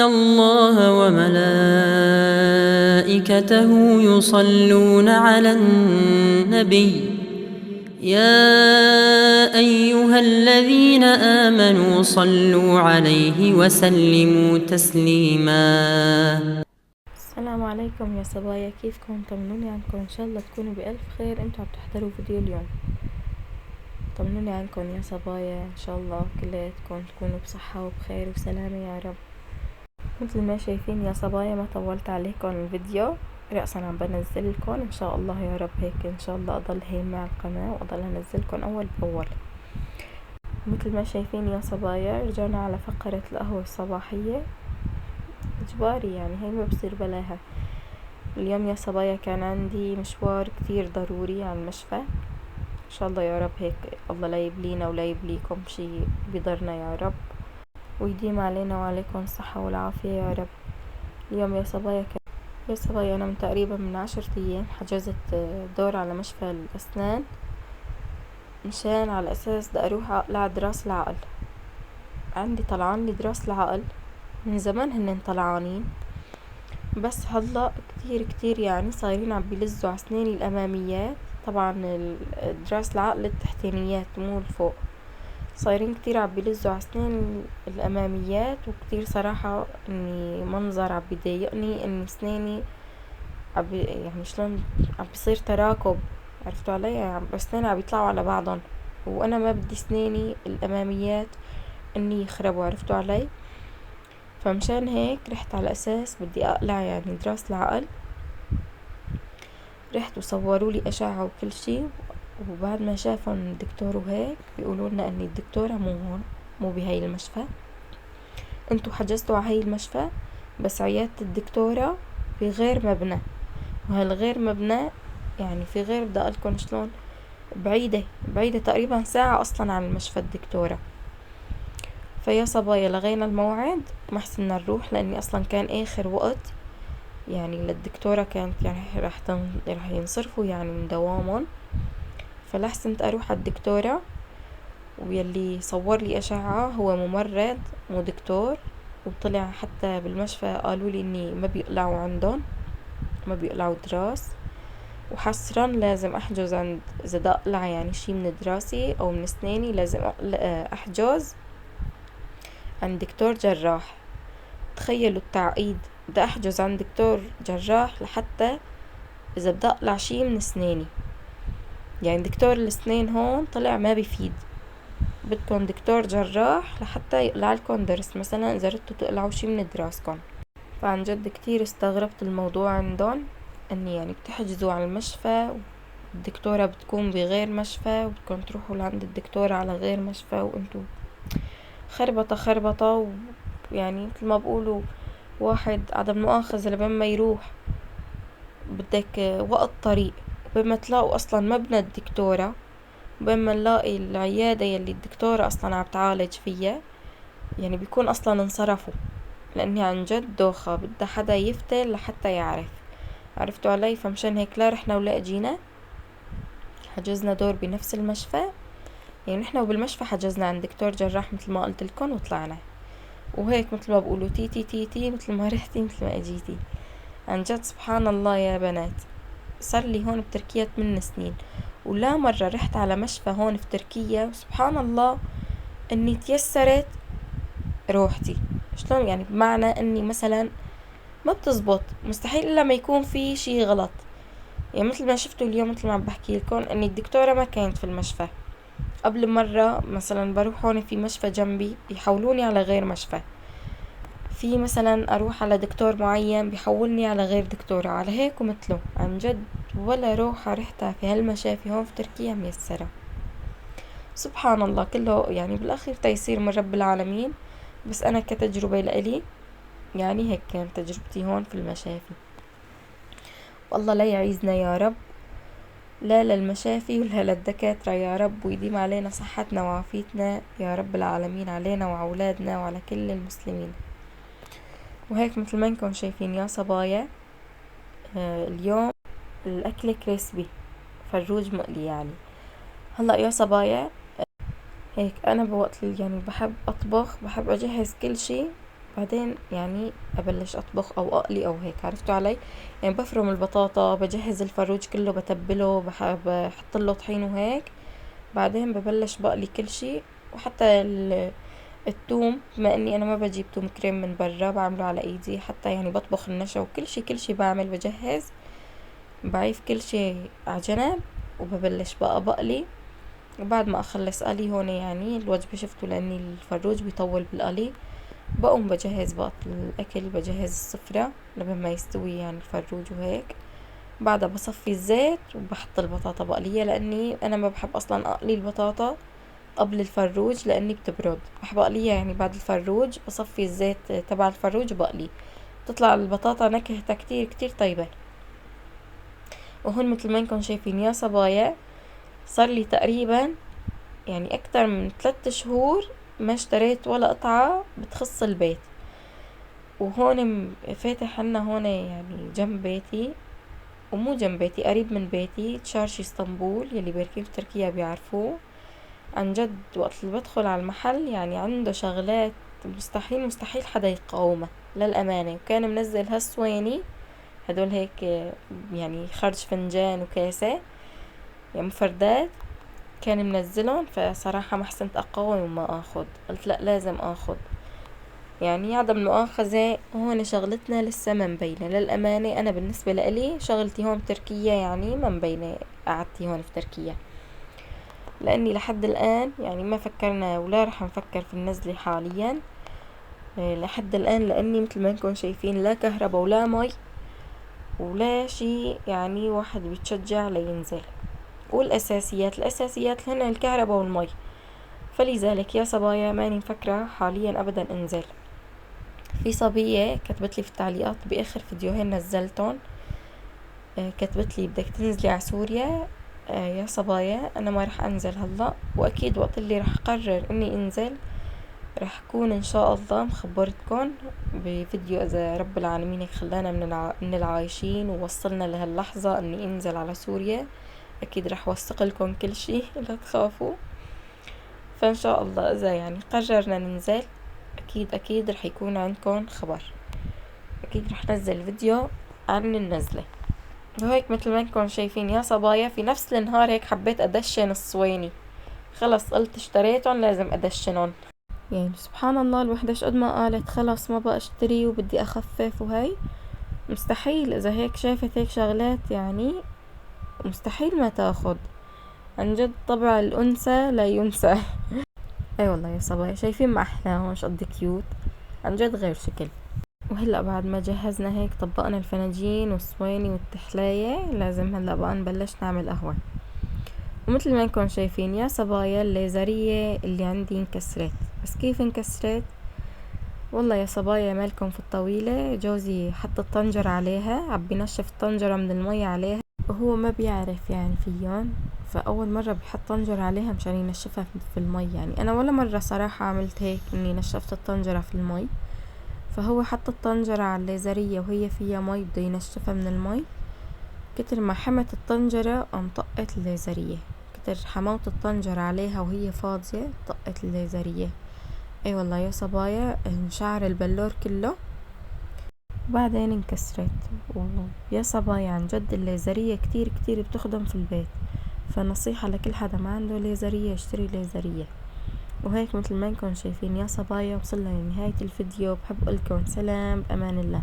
الله وملائكته يصلون على النبي يا أيها الذين آمنوا صلوا عليه وسلموا تسليما. السلام عليكم يا صبايا، كيفكم؟ طمنوني عنكم، ان شاء الله تكونوا بألف خير. انتوا عم تحضروا فيديو اليوم، طمنوني عنكم يا صبايا، ان شاء الله كلياتكم تكونوا بصحة وبخير وسلامة يا رب. مثل ما شايفين يا صبايا ما طولت عليكم الفيديو، رأسا عم بنزل لكم ان شاء الله يا رب. هيك ان شاء الله اضل هين مع القناة واضل انزلكم اول باول. مثل ما شايفين يا صبايا رجعنا على فقرة القهوة الصباحية اجباري، يعني هي ما بصير بلاها. اليوم يا صبايا كان عندي مشوار كتير ضروري على المشفى. ان شاء الله يا رب هيك الله لا يبلينا ولا يبليكم شي بضرنا يا رب، ويديم علينا وعليكم الصحة والعافية يا رب. اليوم يا صبايا انا من تقريبا من 10 ايام حجزت دور على مشفى الاسنان، مشان على اساس بدي اروح اقلع دراس العقل. عندي طلعان لي دراس العقل من زمان، هن طلعانين بس هلا كتير يعني صايرين عم بيلزوا على اسناني الاماميات. طبعا دراس العقل التحتانيات مو الفوق، صايرين كتير عم بيلزوا على اسناني الاماميات، وكتير صراحة اني منظر عم بيضايقني، ان اسناني يعني شلون عم بيصير تراكب، عرفتوا علي؟ يعني اسناني عم بيطلعوا على بعضهم، وانا ما بدي اسناني الاماميات اني يخربوا، عرفتوا علي؟ فمشان هيك رحت على اساس بدي اقلع يعني دراس العقل. رحت وصوروا لي اشعة وكل شي، وبعد ما شافهم الدكتور وهيك بيقولوا لنا ان الدكتورة مو هون، مو بهاي المشفى، انتو حجزتوا على هاي المشفى بس عيادة الدكتورة في غير مبنى، وهالغير مبنى يعني في غير بدي اقلكن شلون بعيدة تقريبا ساعة اصلا عن المشفى الدكتورة. فيا صبايا لغينا الموعد، ما حسنا نروح لاني اصلا كان اخر وقت يعني للدكتورة، كانت يعني رح ينصرفوا يعني من دوامهم. فلحسنت اروح على الدكتورة، ويلي صور لي اشعة هو ممرض مو دكتور، وطلع حتى بالمشفى قالوا لي اني ما بيقلعوا عندهم، ما بيقلعوا دراس، وحصرا لازم احجز عند، اذا بدي اقلع يعني شي من دراسي او من اسناني لازم احجز عند دكتور جراح. تخيلوا التعقيد، بدي احجز عند دكتور جراح لحتى اذا بدي اقلع شي من اسناني. يعني دكتور الاسنان هون طلع ما بيفيد، بدكن دكتور جراح لحتى يقلع لكم درس، مثلا اذا ردتوا تقلعوا شي من دراسكم. فعن جد كتير استغربت الموضوع عندهم، اني يعني بتحجزوا على المشفى والدكتورة بتكون بغير مشفى، وبدكم تروحوا لعند الدكتورة على غير مشفى، وانتو خربطة يعني مثل ما بقولوا واحد عدم مؤاخذة لبين ما يروح بدك وقت طريق، وبين ما تلاقوا اصلا مبنى الدكتورة، وبين ما نلاقي العيادة يلي الدكتورة اصلا عم تعالج فيها، يعني بيكون اصلا انصرفوا. لاني عن جد دوخة بدها حدا يفتل لحتى يعرف، عرفتوا علي؟ فمشان هيك لا رحنا ولا اجينا، حجزنا دور بنفس المشفى. يعني نحنا وبالمشفى حجزنا عند دكتور جراح مثل ما قلت لكم، وطلعنا وهيك مثل ما بقولوا تي تي تي تي، مثل ما رحتي مثل ما اجيتي. عن جد سبحان الله يا بنات، صار لي هون بتركيا 8 سنين، ولا مرة رحت على مشفى هون في تركيا وسبحان الله اني تيسرت روحتي. شلون يعني؟ بمعنى اني مثلا ما بتزبط، مستحيل الا ما يكون في شي غلط. يعني مثل ما شفتوا اليوم، مثل ما عم بحكي لكم اني الدكتورة ما كانت في المشفى. قبل مرة مثلا بروح هون في مشفى جنبي بيحولوني على غير مشفى، في مثلا اروح على دكتور معين بيحولني على غير دكتورة، على هيك ومثله. عن جد ولا روحة رحتها في هالمشافي هون في تركيا ميسرة. سبحان الله كله يعني بالاخير تيسير من رب العالمين. بس انا كتجربة لإلي يعني هيك كانت تجربتي هون في المشافي. والله لا يعيزنا يا رب، لا للمشافي ولا للدكاترة يا رب، ويديم علينا صحتنا وعافيتنا يا رب العالمين، علينا وعلى أولادنا وعلى كل المسلمين. وهيك مثل ما انكم شايفين يا صبايا، اليوم الأكل كريسبي، فروج مقلي يعني. هلأ يا صبايا هيك أنا بوقت يعني بحب أطبخ، بحب أجهز كل شي بعدين يعني ابلش اطبخ او اقلي او هيك، عرفتوا علي؟ يعني بفرم البطاطا، بجهز الفروج كله، بتبله، بحط له طحين وهيك. بعدين ببلش بقلي كل شي، وحتى التوم، بما اني انا ما بجيب توم كريم من برا، بعمله على ايدي. حتى يعني بطبخ النشا وكل شي كل شي بعمل، بجهز، بعيف كل شي على جنب، وببلش بقى بقلي. وبعد ما اخلص قلي هون يعني الوجبة شفتوا، لاني الفروج بيطول بالقلي، بقوم بجهز بقى الاكل، بجهز السفرة لبين ما يستوي يعني الفروج وهيك. بعدها بصفي الزيت وبحط البطاطا بقليها، لاني انا ما بحب اصلا اقلي البطاطا قبل الفروج لاني بتبرد، بحب اقليها يعني بعد الفروج. بصفي الزيت تبع الفروج وبقلي، تطلع البطاطا نكهتها كتير كتير طيبة. وهون مثل ما انكم شايفين يا صبايا، صار لي تقريبا يعني اكتر من 3 شهور ما اشتريت ولا قطعة بتخص البيت. وهون فاتح عنا هون يعني جنب بيتي، ومو جنب بيتي، قريب من بيتي، تشارشي اسطنبول، يلي باركين في تركيا بيعرفوه. عن جد وقت اللي بدخل على المحل يعني عنده شغلات مستحيل مستحيل حدا يقاومها للأمانة. وكان منزل هالصواني هدول هيك يعني خرج فنجان وكاسة يعني مفردات، كان منزلهم. فصراحة ما حسنت اقاوم وما اخد، قلت لا لازم اخد. يعني عدم المؤاخذة، هون شغلتنا لسه ما مبينة للأمانة. أنا بالنسبة لإلي شغلتي هون بتركيا يعني ما مبينة قعدتي هون في تركيا، لأني لحد الآن يعني ما فكرنا ولا رح نفكر في النزلة حاليا لحد الآن، لأني مثل ما انكم شايفين لا كهرباء ولا مي ولا شي، يعني واحد بيتشجع لينزل. والأساسيات، الأساسيات هن الكهرباء والمي. فلذلك يا صبايا ماني مفكرة حاليا أبدا انزل. في صبية كتبت لي في التعليقات بآخر فيديوهين نزلتهم، كتبت لي بدك تنزلي على سوريا. يا صبايا أنا ما رح أنزل هلا، وأكيد وقت اللي رح قرر إني أنزل رح أكون إن شاء الله مخبرتكم بفيديو، إذا رب العالمين خلانا من العايشين ووصلنا لهاللحظة إني أنزل على سوريا، أكيد رح وثق لكم كل شي لا تخافوا. فإن شاء الله إذا يعني قررنا ننزل، أكيد رح يكون عندكم خبر، أكيد رح نزل فيديو عن النزلة. وهيك مثل ما انكم شايفين يا صبايا، في نفس النهار هيك حبيت أدشن الصواني، خلص قلت اشتريتهم لازم أدشنهم. يعني سبحان الله، الوحدة قد ما قالت خلص ما بقى اشتري وبدي أخفف وهي مستحيل. إذا هيك شافت هيك شغلات يعني مستحيل ما تاخد. عن جد طبع الأنثى لا ينسى. اي والله يا صبايا، شايفين ما أحلاهم مش قد كيوت، عن جد غير شكل. وهلأ بعد ما جهزنا هيك طبقنا الفناجين والصواني والتحلاية، لازم هلأ بقى نبلش نعمل قهوة. ومثل ما انكم شايفين يا صبايا، الليزرية اللي عندي انكسرت. بس كيف انكسرت؟ والله يا صبايا مالكم في الطويلة، جوزي حط الطنجرة عليها، عبي نشف الطنجرة من المية عليها، وهو ما بيعرف يعني فيهم، فأول مرة بيحط طنجرة عليها مشان ينشفها في المي. يعني أنا ولا مرة صراحة عملت هيك إني نشفت الطنجرة في المي. فهو حط الطنجرة على الليزرية وهي فيها مي، بده ينشفها من المي. كتر ما حمت الطنجرة قام طقت الليزرية، كتر حموت الطنجرة عليها وهي فاضية طقت الليزرية. اي والله يا صبايا انشعر البلور كله، وبعدين انكسرت. ويا صبايا عن جد الليزرية كتير كتير بتخدم في البيت، فنصيحة لكل حدا ما عنده ليزرية يشتري ليزرية. وهيك مثل ما انكم شايفين يا صبايا، وصلنا لنهاية الفيديو. بحب اقولكم سلام، بأمان الله.